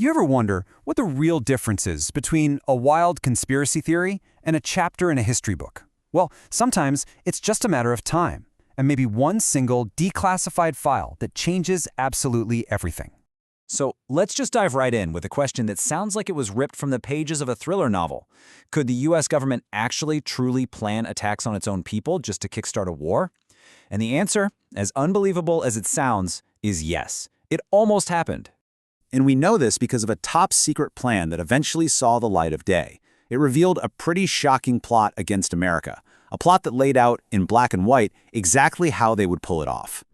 You ever wonder what the real difference is between a wild conspiracy theory and a chapter in a history book? Well, sometimes it's just a matter of time, and maybe one single declassified file that changes absolutely everything. So let's just dive right in with a question that sounds like it was ripped from the pages of a thriller novel. Could the US government actually truly plan attacks on its own people just to kickstart a war? And the answer, as unbelievable as it sounds, is yes. It almost happened. And we know this because of a top-secret plan that eventually saw the light of day. It revealed a pretty shocking plot against America, a plot that laid out, in black and white, exactly how they would pull it off.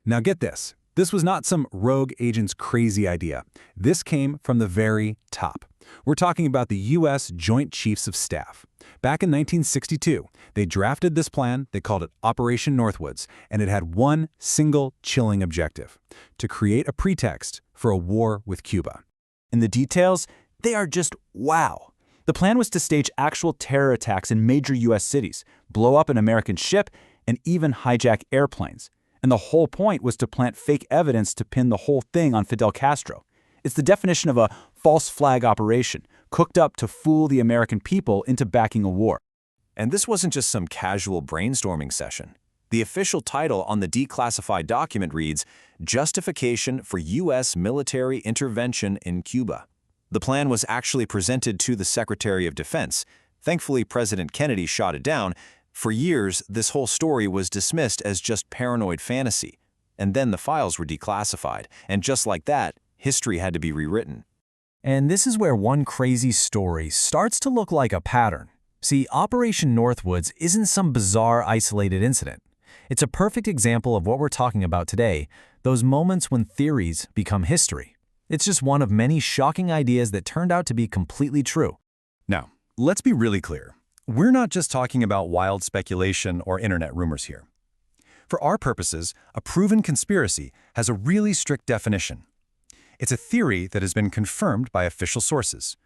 Now get this. This was not some rogue agent's crazy idea. This came from the very top. We're talking about the U.S. Joint Chiefs of Staff. Back in 1962, they drafted this plan, they called it Operation Northwoods, and it had one single chilling objective: to create a pretext for a war with Cuba. And the details, they are just wow. The plan was to stage actual terror attacks in major U.S. cities, blow up an American ship, and even hijack airplanes. And the whole point was to plant fake evidence to pin the whole thing on Fidel Castro. It's the definition of a false flag operation, cooked up to fool the American people into backing a war. And this wasn't just some casual brainstorming session. The official title on the declassified document reads, Justification for U.S. Military Intervention in Cuba. The plan was actually presented to the Secretary of Defense. Thankfully, President Kennedy shot it down. For years, this whole story was dismissed as just paranoid fantasy. And then the files were declassified, and just like that, history had to be rewritten. And this is where one crazy story starts to look like a pattern. See, Operation Northwoods isn't some bizarre, isolated incident. It's a perfect example of what we're talking about today, those moments when theories become history. It's just one of many shocking ideas that turned out to be completely true. Now, let's be really clear. We're not just talking about wild speculation or internet rumors here. For our purposes, a proven conspiracy has a really strict definition. It's a theory that has been confirmed by official sources,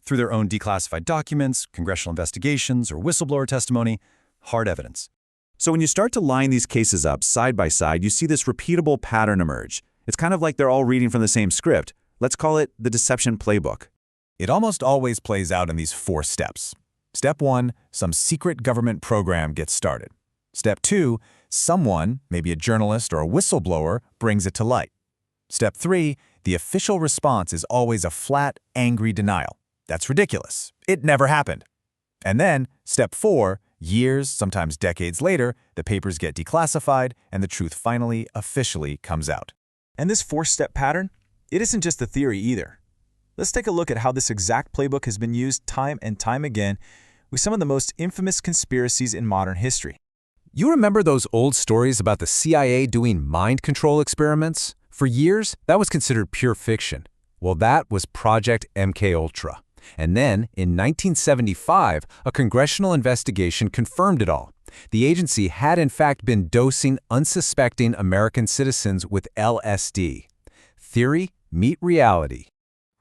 through their own declassified documents, congressional investigations, or whistleblower testimony, hard evidence. So when you start to line these cases up side by side, you see this repeatable pattern emerge. It's kind of like they're all reading from the same script. Let's call it the deception playbook. It almost always plays out in these 4 steps. Step 1, some secret government program gets started. Step 2, someone, maybe a journalist or a whistleblower, brings it to light. Step 3, the official response is always a flat, angry denial. That's ridiculous. It never happened. And then, step 4, years, sometimes decades later, the papers get declassified and the truth finally, officially comes out. And this 4-step pattern, it isn't just a theory either. Let's take a look at how this exact playbook has been used time and time again with some of the most infamous conspiracies in modern history. You remember those old stories about the CIA doing mind control experiments? For years, that was considered pure fiction. Well, that was Project MKUltra. And then, in 1975, a congressional investigation confirmed it all. The agency had in fact been dosing unsuspecting American citizens with LSD. Theory meet reality.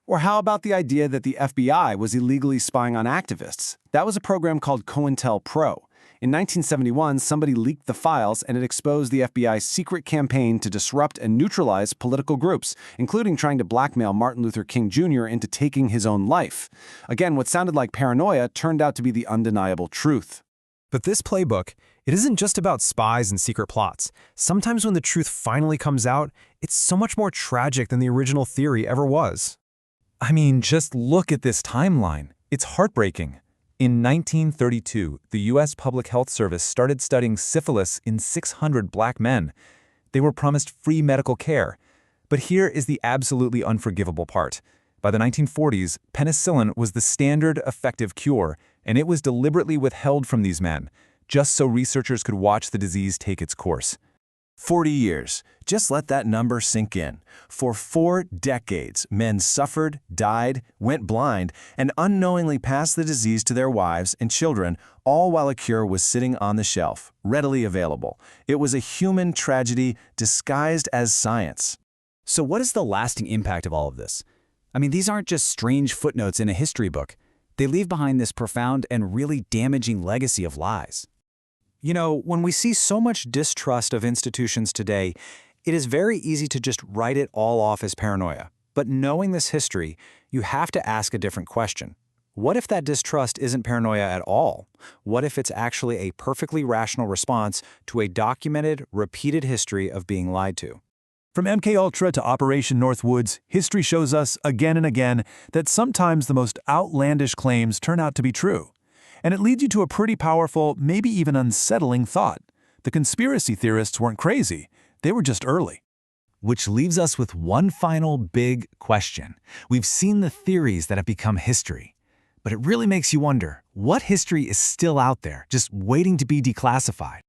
Or how about the idea that the FBI was illegally spying on activists? That was a program called COINTELPRO. In 1971, somebody leaked the files and it exposed the FBI's secret campaign to disrupt and neutralize political groups, including trying to blackmail Martin Luther King Jr. into taking his own life. Again, what sounded like paranoia turned out to be the undeniable truth. But this playbook, it isn't just about spies and secret plots. Sometimes when the truth finally comes out, it's so much more tragic than the original theory ever was. I mean, just look at this timeline. It's heartbreaking. In 1932, the U.S. Public Health Service started studying syphilis in 600 black men. They were promised free medical care. But here is the absolutely unforgivable part. By the 1940s, penicillin was the standard effective cure, and it was deliberately withheld from these men, just so researchers could watch the disease take its course. 40 years. Just let that number sink in. For 4 decades, men suffered, died, went blind, and unknowingly passed the disease to their wives and children, all while a cure was sitting on the shelf, readily available. It was a human tragedy disguised as science. So what is the lasting impact of all of this? I mean, these aren't just strange footnotes in a history book. They leave behind this profound and really damaging legacy of lies. When we see so much distrust of institutions today, it is very easy to just write it all off as paranoia. But knowing this history, you have to ask a different question. What if that distrust isn't paranoia at all? What if it's actually a perfectly rational response to a documented, repeated history of being lied to? From MKUltra to Operation Northwoods, history shows us again and again that sometimes the most outlandish claims turn out to be true. And it leads you to a pretty powerful, maybe even unsettling thought. The conspiracy theorists weren't crazy, they were just early. Which leaves us with one final big question. We've seen the theories that have become history. But it really makes you wonder, what history is still out there, just waiting to be declassified?